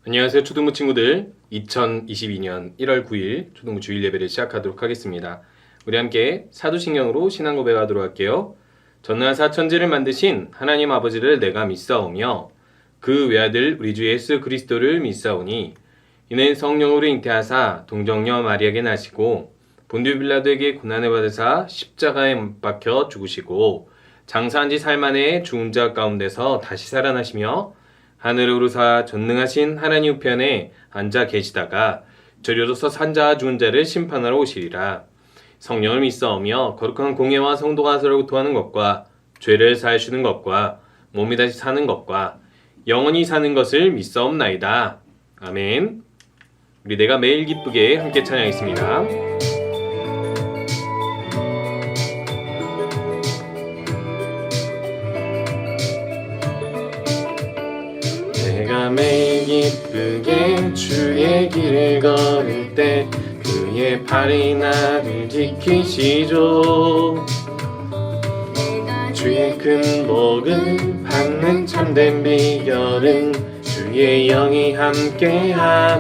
안녕하세요 초등부 친구들. 2022년 1월 9일 초등부 주일 예배를 시작하도록 하겠습니다. 우리 함께 사도신경으로 신앙 고백하도록 할게요. 전능하사 천지를 만드신 하나님 아버지를 내가 믿사오며 그 외아들 우리 주 예수 그리스도를 믿사오니 이는 성령으로 잉태하사 동정녀 마리아에게 나시고 본디오 빌라도에게 고난을 받으사 십자가에 못 박혀 죽으시고 장사한 지 살 만에 죽은 자 가운데서 다시 살아나시며 하늘에 오르사 전능하신 하나님 우편에 앉아 계시다가 저리로서 산자와 죽은 자를 심판하러 오시리라. 성령을 믿사오며 거룩한 공예와 성도가 서로 도하는 것과 죄를 사하시는 것과 몸이 다시 사는 것과 영원히 사는 것을 믿사옵나이다. 아멘. 우리 내가 매일 기쁘게 함께 찬양하겠습니다. 내가 매일 기쁘게 주의 길을 걸을 때 그의 팔이 나를 지키시죠. 주의 큰 복을 받는 참된 비결은 주의 영이 함께함이라.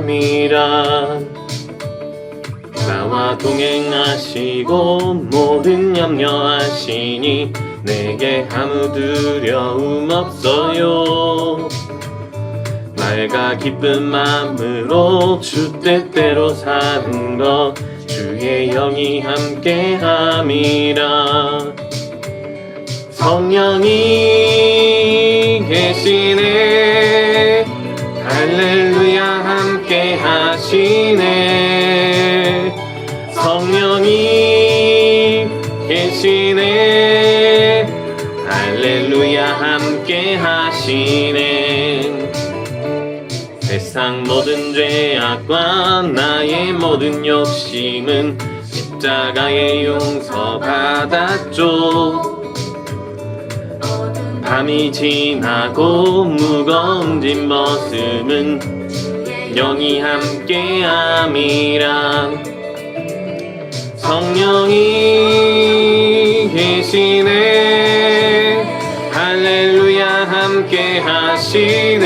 나와 동행하시고 모든 염려하시니 내게 아무 두려움 없어요. 맑아 기쁜 마음으로 주 뜻대로 사는 것 주의 영이 함께함이라. 성령이 계시네 할렐루야 함께하시네. 성령이 계시네 할렐루야 함께하시네. 세상 모든 죄악과 나의 모든 욕심은 십자가에 용서받았죠. 밤이 지나고 무거운 뒷모습은 영이 함께함이라. 성령이 계시네 할렐루야 함께하시네.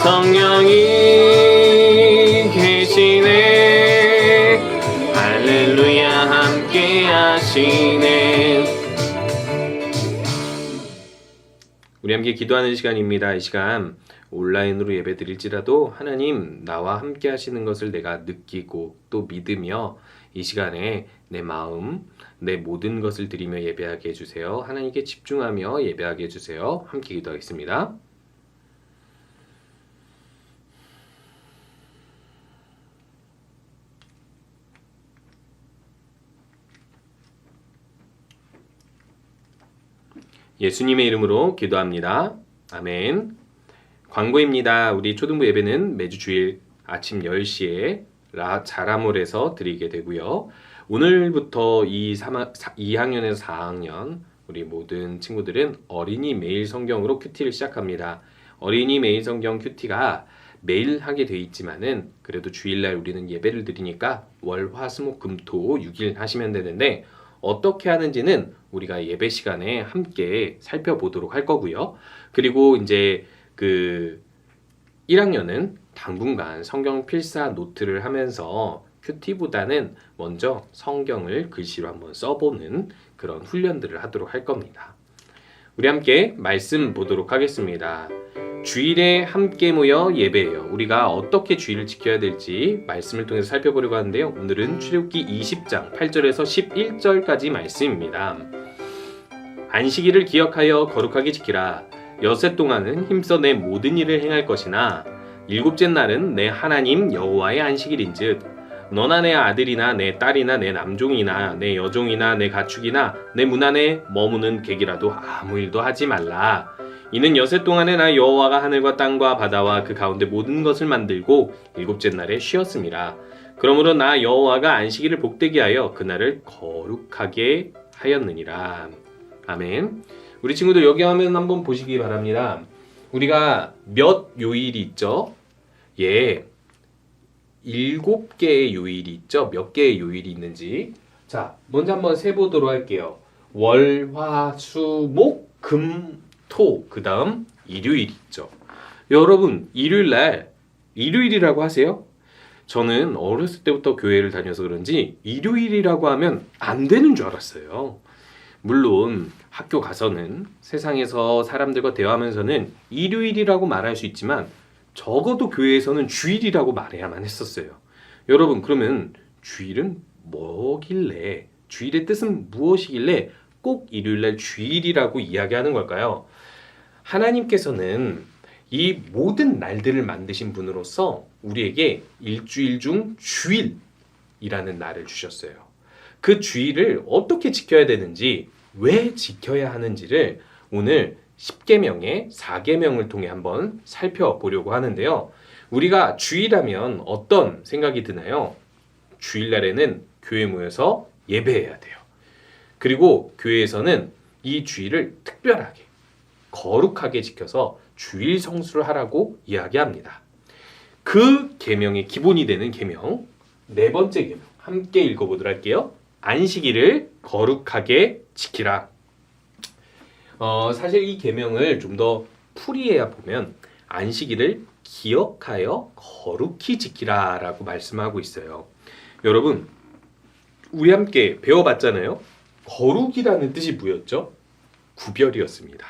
성령이 계시네 할렐루야 함께하시네. 우리 함께 기도하는 시간입니다. 이 시간 온라인으로 예배 드릴지라도 하나님 나와 함께 하시는 것을 내가 느끼고 또 믿으며 이 시간에 내 마음, 내 모든 것을 드리며 예배하게 해주세요. 하나님께 집중하며 예배하게 해주세요. 함께 기도하겠습니다. 예수님의 이름으로 기도합니다. 아멘. 광고입니다. 우리 초등부 예배는 매주 주일 아침 10시에 자라몰에서 드리게 되고요. 오늘부터 2학년에서 4학년 우리 모든 친구들은 어린이 매일 성경으로 큐티를 시작합니다. 어린이 매일 성경 큐티가 매일 하게 돼 있지만은 그래도 주일날 우리는 예배를 드리니까 월, 화, 수, 목, 금, 토 6일 하시면 되는데 어떻게 하는지는 우리가 예배 시간에 함께 살펴보도록 할 거고요. 그리고 이제 그 1학년은 당분간 성경 필사 노트를 하면서 큐티보다는 먼저 성경을 글씨로 한번 써보는 그런 훈련들을 하도록 할 겁니다. 우리 함께 말씀 보도록 하겠습니다. 주일에 함께 모여 예배해요. 우리가 어떻게 주일을 지켜야 될지 말씀을 통해서 살펴보려고 하는데요. 오늘은 출애굽기 20장 8절에서 11절까지 말씀입니다. 안식일을 기억하여 거룩하게 지키라. 여섯 동안은 힘써 내 모든 일을 행할 것이나 일곱째 날은 내 하나님 여호와의 안식일인즉 너나 내 아들이나 내 딸이나 내 남종이나 내 여종이나 내 가축이나 내 문 안에 머무는 객이라도 아무 일도 하지 말라. 이는 여섯 동안에 나 여호와가 하늘과 땅과 바다와 그 가운데 모든 것을 만들고 일곱째 날에 쉬었음이라. 그러므로 나 여호와가 안식일을 복되게 하여 그날을 거룩하게 하였느니라. 아멘. 우리 친구들 여기 화면 한번 보시기 바랍니다. 우리가 몇 요일이 있죠? 예, 7개의 요일이 있죠? 몇 개의 요일이 있는지. 자, 먼저 한번 세보도록 할게요. 월, 화, 수, 목, 금, 토, 그 다음 일요일 있죠. 여러분, 일요일 날 일요일이라고 하세요? 저는 어렸을 때부터 교회를 다녀서 그런지 일요일이라고 하면 안 되는 줄 알았어요. 물론 학교 가서는 세상에서 사람들과 대화하면서는 일요일이라고 말할 수 있지만 적어도 교회에서는 주일이라고 말해야만 했었어요. 여러분, 그러면 주일은 뭐길래, 주일의 뜻은 무엇이길래 꼭 일요일날 주일이라고 이야기하는 걸까요? 하나님께서는 이 모든 날들을 만드신 분으로서 우리에게 일주일 중 주일이라는 날을 주셨어요. 그 주일을 어떻게 지켜야 되는지, 왜 지켜야 하는지를 오늘 10계명의 4계명을 통해 한번 살펴보려고 하는데요. 우리가 주일하면 어떤 생각이 드나요? 주일날에는 교회 모여서 예배해야 돼요. 그리고 교회에서는 이 주일을 특별하게, 거룩하게 지켜서 주일 성수를 하라고 이야기합니다. 그 계명의 기본이 되는 계명, 네 번째 계명 함께 읽어보도록 할게요. 안식일을 거룩하게 지키라. 사실 이 계명을 좀 더 풀이해야 보면 안식일을 기억하여 거룩히 지키라 라고 말씀하고 있어요. 여러분, 우리 함께 배워봤잖아요. 거룩이라는 뜻이 뭐였죠? 구별이었습니다.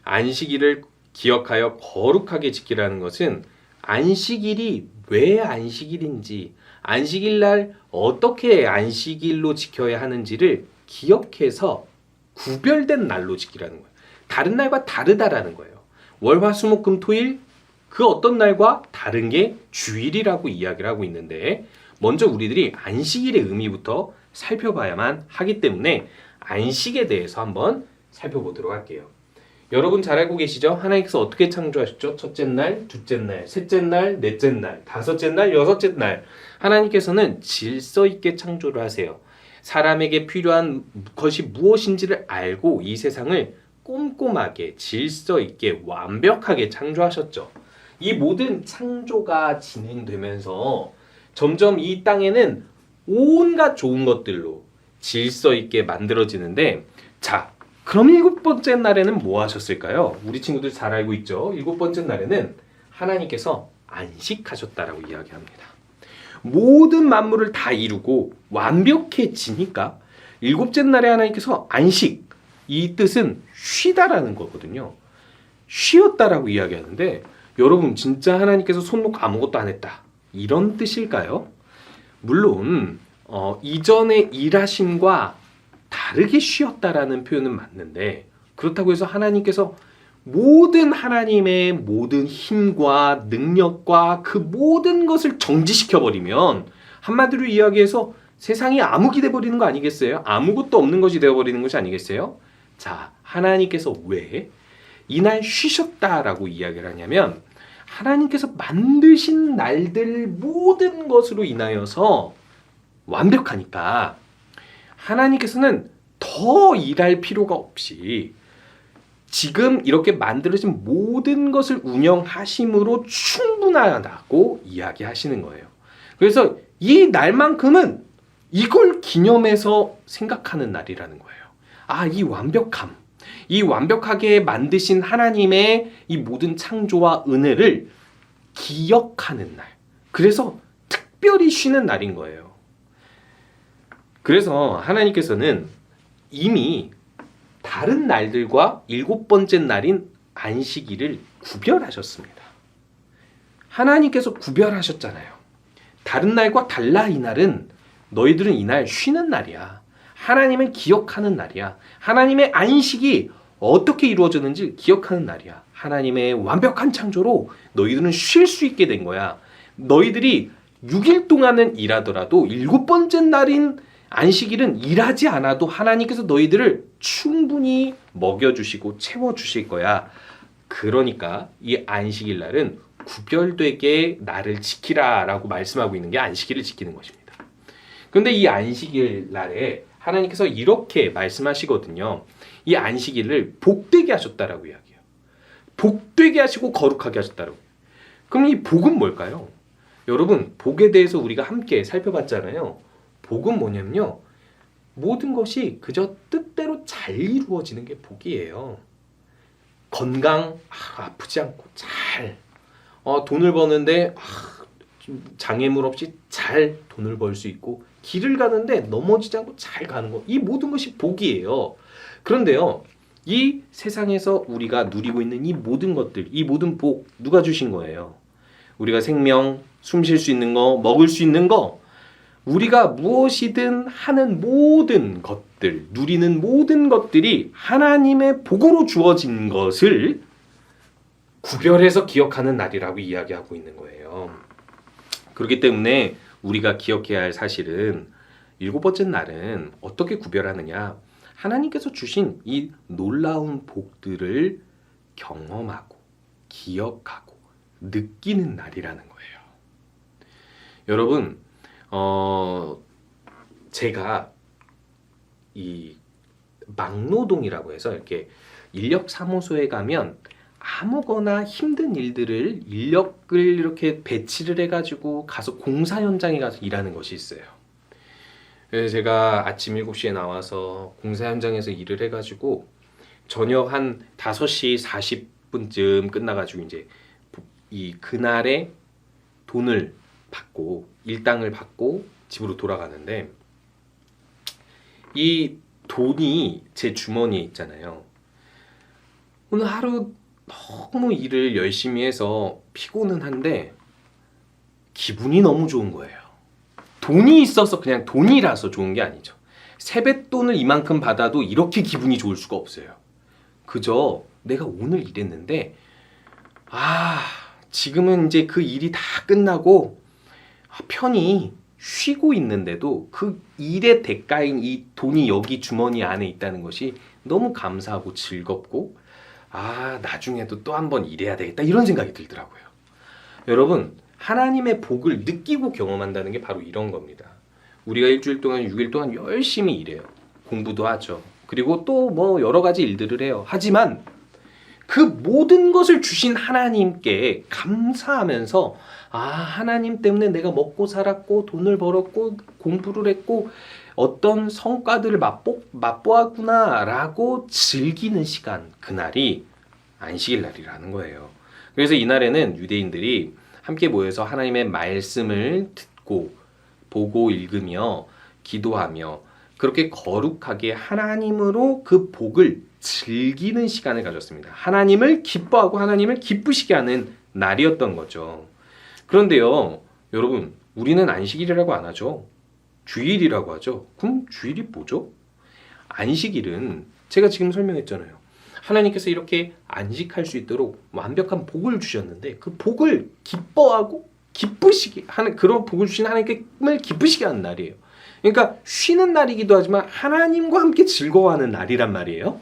안식일을 기억하여 거룩하게 지키라는 것은 안식일이 왜 안식일인지, 안식일날 어떻게 안식일로 지켜야 하는지를 기억해서 구별된 날로 지키라는 거예요. 다른 날과 다르다라는 거예요. 월, 화, 수, 목, 금, 토, 일, 그 어떤 날과 다른 게 주일이라고 이야기를 하고 있는데, 먼저 우리들이 안식일의 의미부터 살펴봐야만 하기 때문에 안식에 대해서 한번 살펴보도록 할게요. 여러분 잘 알고 계시죠? 하나님께서 어떻게 창조하셨죠? 첫째 날, 둘째 날, 셋째 날, 넷째 날, 다섯째 날, 여섯째 날. 하나님께서는 질서 있게 창조를 하세요. 사람에게 필요한 것이 무엇인지를 알고 이 세상을 꼼꼼하게 질서 있게 완벽하게 창조하셨죠. 이 모든 창조가 진행되면서 점점 이 땅에는 온갖 좋은 것들로 질서 있게 만들어지는데, 자, 그럼 일곱 번째 날에는 뭐 하셨을까요? 우리 친구들 잘 알고 있죠? 일곱 번째 날에는 하나님께서 안식하셨다라고 이야기합니다. 모든 만물을 다 이루고 완벽해지니까 일곱째 날에 하나님께서 안식, 이 뜻은 쉬다라는 거거든요. 쉬었다라고 이야기하는데, 여러분 진짜 하나님께서 손 놓고 아무것도 안 했다, 이런 뜻일까요? 물론 이전의 일하심과 다르게 쉬었다라는 표현은 맞는데, 그렇다고 해서 하나님께서 모든 하나님의 모든 힘과 능력과 그 모든 것을 정지시켜버리면, 한마디로 이야기해서 세상이 암흑이 돼버리는 거 아니겠어요? 아무것도 없는 것이 되어버리는 것이 아니겠어요? 자, 하나님께서 왜 이날 쉬셨다라고 이야기를 하냐면, 하나님께서 만드신 날들 모든 것으로 인하여서 완벽하니까 하나님께서는 더 일할 필요가 없이 지금 이렇게 만들어진 모든 것을 운영하심으로 충분하다고 이야기하시는 거예요. 그래서 이 날만큼은 이걸 기념해서 생각하는 날이라는 거예요. 아, 이 완벽함, 이 완벽하게 만드신 하나님의 이 모든 창조와 은혜를 기억하는 날. 그래서 특별히 쉬는 날인 거예요. 그래서 하나님께서는 이미 다른 날들과 일곱 번째 날인 안식일을 구별하셨습니다. 하나님께서 구별하셨잖아요. 다른 날과 달라 이 날은 너희들은 이날 쉬는 날이야. 하나님을 기억하는 날이야. 하나님의 안식이 어떻게 이루어졌는지 기억하는 날이야. 하나님의 완벽한 창조로 너희들은 쉴 수 있게 된 거야. 너희들이 6일 동안은 일하더라도 일곱 번째 날인 안식일은 일하지 않아도 하나님께서 너희들을 충분히 먹여주시고 채워주실 거야. 그러니까 이 안식일 날은 구별되게 나를 지키라 라고 말씀하고 있는 게 안식일을 지키는 것입니다. 그런데 이 안식일 날에 하나님께서 이렇게 말씀하시거든요. 이 안식일을 복되게 하셨다라고 이야기해요. 복되게 하시고 거룩하게 하셨다라고. 그럼 이 복은 뭘까요? 여러분, 복에 대해서 우리가 함께 살펴봤잖아요. 복은 뭐냐면요, 모든 것이 그저 뜻대로 잘 이루어지는 게 복이에요. 건강, 아프지 않고 잘 돈을 버는데 장애물 없이 잘 돈을 벌 수 있고 길을 가는데 넘어지지 않고 잘 가는 거, 이 모든 것이 복이에요. 그런데요, 이 세상에서 우리가 누리고 있는 이 모든 것들, 이 모든 복 누가 주신 거예요? 우리가 생명, 숨 쉴 수 있는 거, 먹을 수 있는 거, 우리가 무엇이든 하는 모든 것들, 누리는 모든 것들이 하나님의 복으로 주어진 것을 구별해서 기억하는 날이라고 이야기하고 있는 거예요. 그렇기 때문에 우리가 기억해야 할 사실은 일곱 번째 날은 어떻게 구별하느냐, 하나님께서 주신 이 놀라운 복들을 경험하고 기억하고 느끼는 날이라는 거예요. 여러분, 제가 이 막노동이라고 해서 이렇게 인력사무소에 가면 아무거나 힘든 일들을 인력을 이렇게 배치를 해가지고 가서 공사 현장에 가서 일하는 것이 있어요. 그래서 제가 아침 7시에 나와서 공사 현장에서 일을 해가지고 저녁 한 5시 40분쯤 끝나가지고 이제 이 그날의 돈을 받고 일당을 받고 집으로 돌아가는데, 이 돈이 제 주머니에 있잖아요. 오늘 하루 너무 일을 열심히 해서 피곤은 한데 기분이 너무 좋은 거예요. 돈이 있어서 그냥 돈이라서 좋은 게 아니죠. 세뱃돈을 이만큼 받아도 이렇게 기분이 좋을 수가 없어요. 그저 내가 오늘 일했는데 지금은 이제 그 일이 다 끝나고 편히 쉬고 있는데도 그 일의 대가인 이 돈이 여기 주머니 안에 있다는 것이 너무 감사하고 즐겁고, 나중에도 또 한 번 일해야 되겠다, 이런 생각이 들더라고요. 여러분, 하나님의 복을 느끼고 경험한다는 게 바로 이런 겁니다. 우리가 일주일 동안 6일 동안 열심히 일해요. 공부도 하죠. 그리고 또 뭐 여러 가지 일들을 해요. 하지만 그 모든 것을 주신 하나님께 감사하면서 하나님 때문에 내가 먹고 살았고 돈을 벌었고 공부를 했고 어떤 성과들을 맛보았구나 라고 즐기는 시간, 그날이 안식일 날이라는 거예요. 그래서 이날에는 유대인들이 함께 모여서 하나님의 말씀을 듣고 보고 읽으며 기도하며 그렇게 거룩하게 하나님으로 그 복을 즐기는 시간을 가졌습니다. 하나님을 기뻐하고 하나님을 기쁘시게 하는 날이었던 거죠. 그런데요, 여러분, 우리는 안식일이라고 안 하죠. 주일이라고 하죠. 그럼 주일이 뭐죠? 안식일은 제가 지금 설명했잖아요. 하나님께서 이렇게 안식할 수 있도록 완벽한 복을 주셨는데 그 복을 기뻐하고 기쁘시게 하는, 그런 복을 주신 하나님을 기쁘시게 하는 날이에요. 그러니까 쉬는 날이기도 하지만 하나님과 함께 즐거워하는 날이란 말이에요.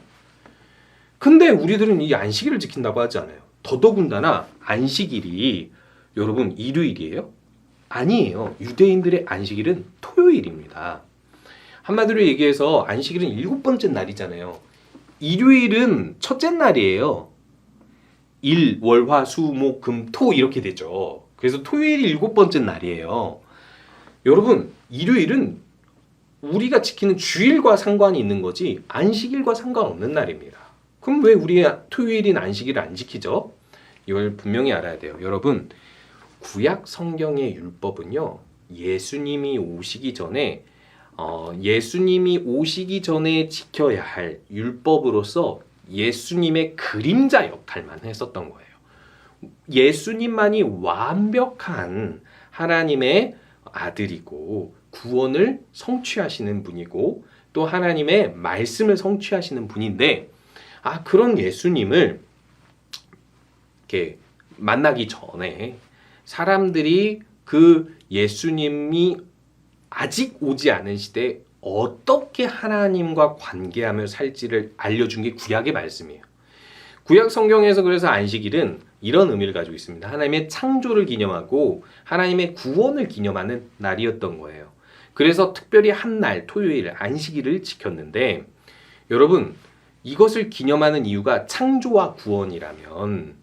근데 우리들은 이 안식일을 지킨다고 하지 않아요. 더더군다나 안식일이 여러분 일요일이에요? 아니에요. 유대인들의 안식일은 토요일입니다. 한마디로 얘기해서 안식일은 7번째 날이잖아요. 일요일은 첫째 날이에요. 일, 월, 화, 수, 목, 금, 토 이렇게 되죠. 그래서 토요일이 7번째 날이에요. 여러분, 일요일은 우리가 지키는 주일과 상관이 있는 거지 안식일과 상관없는 날입니다. 그럼 왜 우리 토요일인 안식일을 안 지키죠? 이걸 분명히 알아야 돼요. 여러분, 구약 성경의 율법은요, 예수님이 오시기 전에 지켜야 할 율법으로서 예수님의 그림자 역할만 했었던 거예요. 예수님만이 완벽한 하나님의 아들이고 구원을 성취하시는 분이고 또 하나님의 말씀을 성취하시는 분인데, 그런 예수님을 이렇게 만나기 전에 사람들이 그 예수님이 아직 오지 않은 시대에 어떻게 하나님과 관계하며 살지를 알려준 게 구약의 말씀이에요. 구약 성경에서 그래서 안식일은 이런 의미를 가지고 있습니다. 하나님의 창조를 기념하고 하나님의 구원을 기념하는 날이었던 거예요. 그래서 특별히 한 날, 토요일, 안식일을 지켰는데, 여러분, 이것을 기념하는 이유가 창조와 구원이라면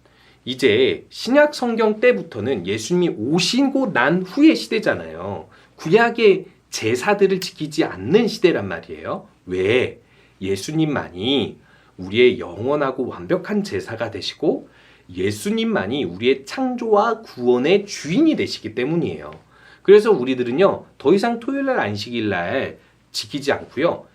이제 신약 성경 때부터는 예수님이 오시고 난 후의 시대잖아요. 구약의 제사들을 지키지 않는 시대란 말이에요. 왜? 예수님만이 우리의 영원하고 완벽한 제사가 되시고 예수님만이 우리의 창조와 구원의 주인이 되시기 때문이에요. 그래서 우리들은요, 더 이상 토요일날 안식일날 지키지 않고요,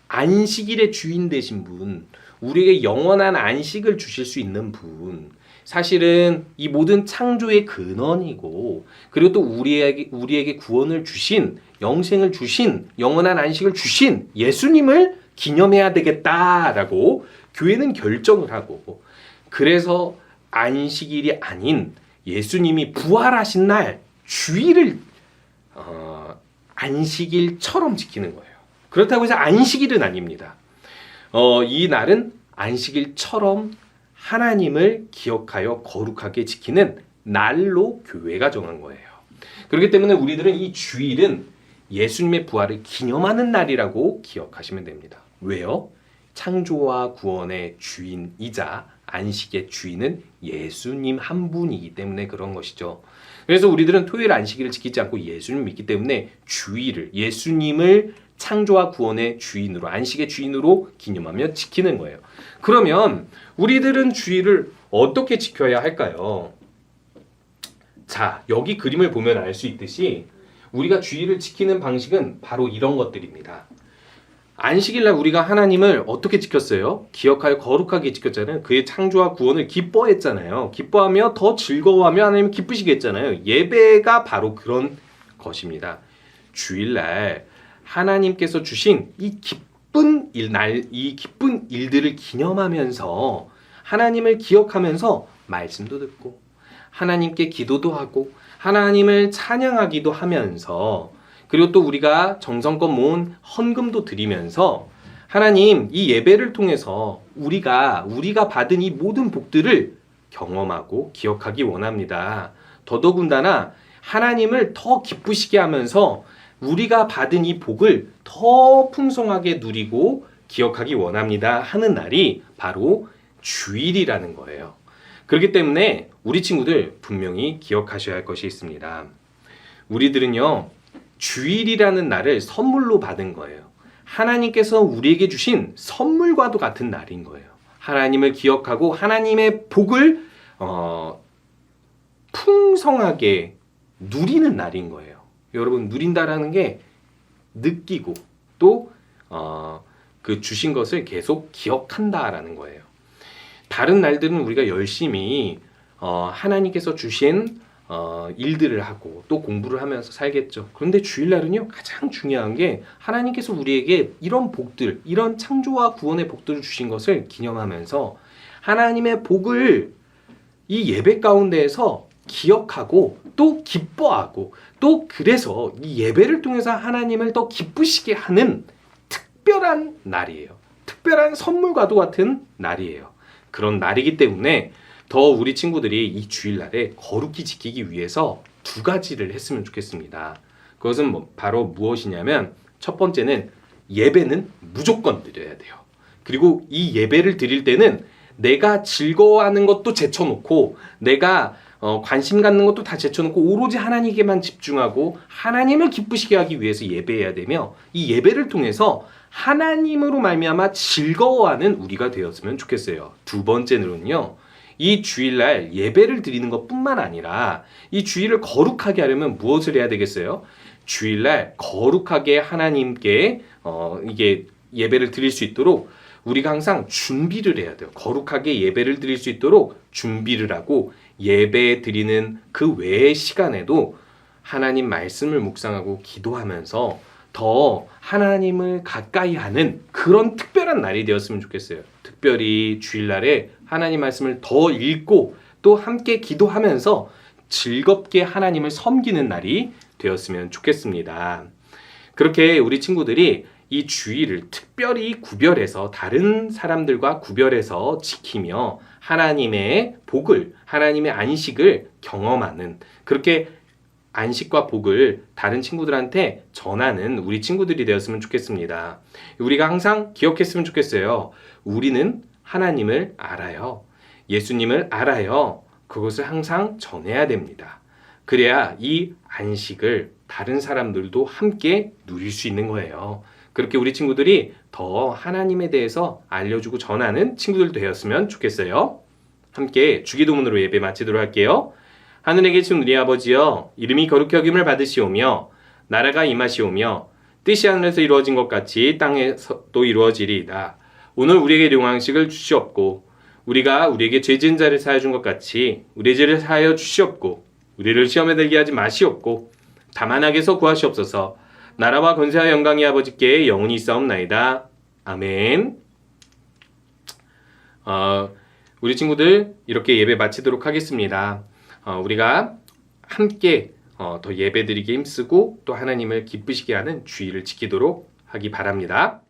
안식일의 주인 되신 분, 우리에게 영원한 안식을 주실 수 있는 분, 사실은 이 모든 창조의 근원이고, 그리고 또 우리에게 구원을 주신, 영생을 주신, 영원한 안식을 주신 예수님을 기념해야 되겠다라고 교회는 결정을 하고, 그래서 안식일이 아닌 예수님이 부활하신 날 주일을 안식일처럼 지키는 거예요. 그렇다고 해서 안식일은 아닙니다. 이 날은 안식일처럼 하나님을 기억하여 거룩하게 지키는 날로 교회가 정한 거예요. 그렇기 때문에 우리들은 이 주일은 예수님의 부활을 기념하는 날이라고 기억하시면 됩니다. 왜요? 창조와 구원의 주인이자 안식의 주인은 예수님 한 분이기 때문에 그런 것이죠. 그래서 우리들은 토요일 안식일을 지키지 않고 예수님을 믿기 때문에 주일을, 예수님을 창조와 구원의 주인으로, 안식의 주인으로 기념하며 지키는 거예요. 그러면 우리들은 주일을 어떻게 지켜야 할까요? 자, 여기 그림을 보면 알 수 있듯이 우리가 주일을 지키는 방식은 바로 이런 것들입니다. 안식일날 우리가 하나님을 어떻게 지켰어요? 기억하여 거룩하게 지켰잖아요. 그의 창조와 구원을 기뻐했잖아요. 기뻐하며 더 즐거워하며 하나님을 기쁘시게 했잖아요. 예배가 바로 그런 것입니다. 주일날 하나님께서 주신 이 기쁜 일들을 기념하면서 하나님을 기억하면서 말씀도 듣고 하나님께 기도도 하고 하나님을 찬양하기도 하면서, 그리고 또 우리가 정성껏 모은 헌금도 드리면서 하나님, 이 예배를 통해서 우리가 받은 이 모든 복들을 경험하고 기억하기 원합니다. 더더군다나 하나님을 더 기쁘시게 하면서 우리가 받은 이 복을 더 풍성하게 누리고 기억하기 원합니다 하는 날이 바로 주일이라는 거예요. 그렇기 때문에 우리 친구들 분명히 기억하셔야 할 것이 있습니다. 우리들은요, 주일이라는 날을 선물로 받은 거예요. 하나님께서 우리에게 주신 선물과도 같은 날인 거예요. 하나님을 기억하고 하나님의 복을 풍성하게 누리는 날인 거예요. 여러분, 누린다라는 게 느끼고 또 그 주신 것을 계속 기억한다라는 거예요. 다른 날들은 우리가 열심히 하나님께서 주신 일들을 하고 또 공부를 하면서 살겠죠. 그런데 주일날은요, 가장 중요한 게 하나님께서 우리에게 이런 복들, 이런 창조와 구원의 복들을 주신 것을 기념하면서 하나님의 복을 이 예배 가운데에서 기억하고 또 기뻐하고 또 그래서 이 예배를 통해서 하나님을 더 기쁘시게 하는 특별한 날이에요. 특별한 선물과도 같은 날이에요. 그런 날이기 때문에 더 우리 친구들이 이 주일날에 거룩히 지키기 위해서 두 가지를 했으면 좋겠습니다. 그것은 바로 무엇이냐면, 첫 번째는 예배는 무조건 드려야 돼요. 그리고 이 예배를 드릴 때는 내가 즐거워하는 것도 제쳐놓고 내가 관심 갖는 것도 다 제쳐놓고 오로지 하나님께만 집중하고 하나님을 기쁘시게 하기 위해서 예배해야 되며, 이 예배를 통해서 하나님으로 말미암아 즐거워하는 우리가 되었으면 좋겠어요. 두 번째는요, 이 주일날 예배를 드리는 것뿐만 아니라 이 주일을 거룩하게 하려면 무엇을 해야 되겠어요? 주일날 거룩하게 하나님께 이게 예배를 드릴 수 있도록 우리가 항상 준비를 해야 돼요. 거룩하게 예배를 드릴 수 있도록 준비를 하고, 예배 드리는 그 외의 시간에도 하나님 말씀을 묵상하고 기도하면서 더 하나님을 가까이 하는 그런 특별한 날이 되었으면 좋겠어요. 특별히 주일날에 하나님 말씀을 더 읽고 또 함께 기도하면서 즐겁게 하나님을 섬기는 날이 되었으면 좋겠습니다. 그렇게 우리 친구들이 이 주일을 특별히 구별해서 다른 사람들과 구별해서 지키며 하나님의 복을, 하나님의 안식을 경험하는, 그렇게 안식과 복을 다른 친구들한테 전하는 우리 친구들이 되었으면 좋겠습니다. 우리가 항상 기억했으면 좋겠어요. 우리는 하나님을 알아요. 예수님을 알아요. 그것을 항상 전해야 됩니다. 그래야 이 안식을 다른 사람들도 함께 누릴 수 있는 거예요. 그렇게 우리 친구들이 더 하나님에 대해서 알려주고 전하는 친구들 되었으면 좋겠어요. 함께 주기도문으로 예배 마치도록 할게요. 하늘에 계신 우리 아버지여, 이름이 거룩히 여김을 받으시오며 나라가 임하시오며 뜻이 하늘에서 이루어진 것 같이 땅에서도 이루어지리이다. 오늘 우리에게 일용할 양식을 주시옵고 우리가 우리에게 죄 지은 자를 사하여 준 것 같이 우리의 죄를 사하여 주시옵고 우리를 시험에 들게 하지 마시옵고 다만 악에서 구하시옵소서. 나라와 권세와 영광이 아버지께 영원히 있사옵나이다. 아멘. 우리 친구들 이렇게 예배 마치도록 하겠습니다. 우리가 함께 더 예배드리기 힘쓰고 또 하나님을 기쁘시게 하는 주의를 지키도록 하기 바랍니다.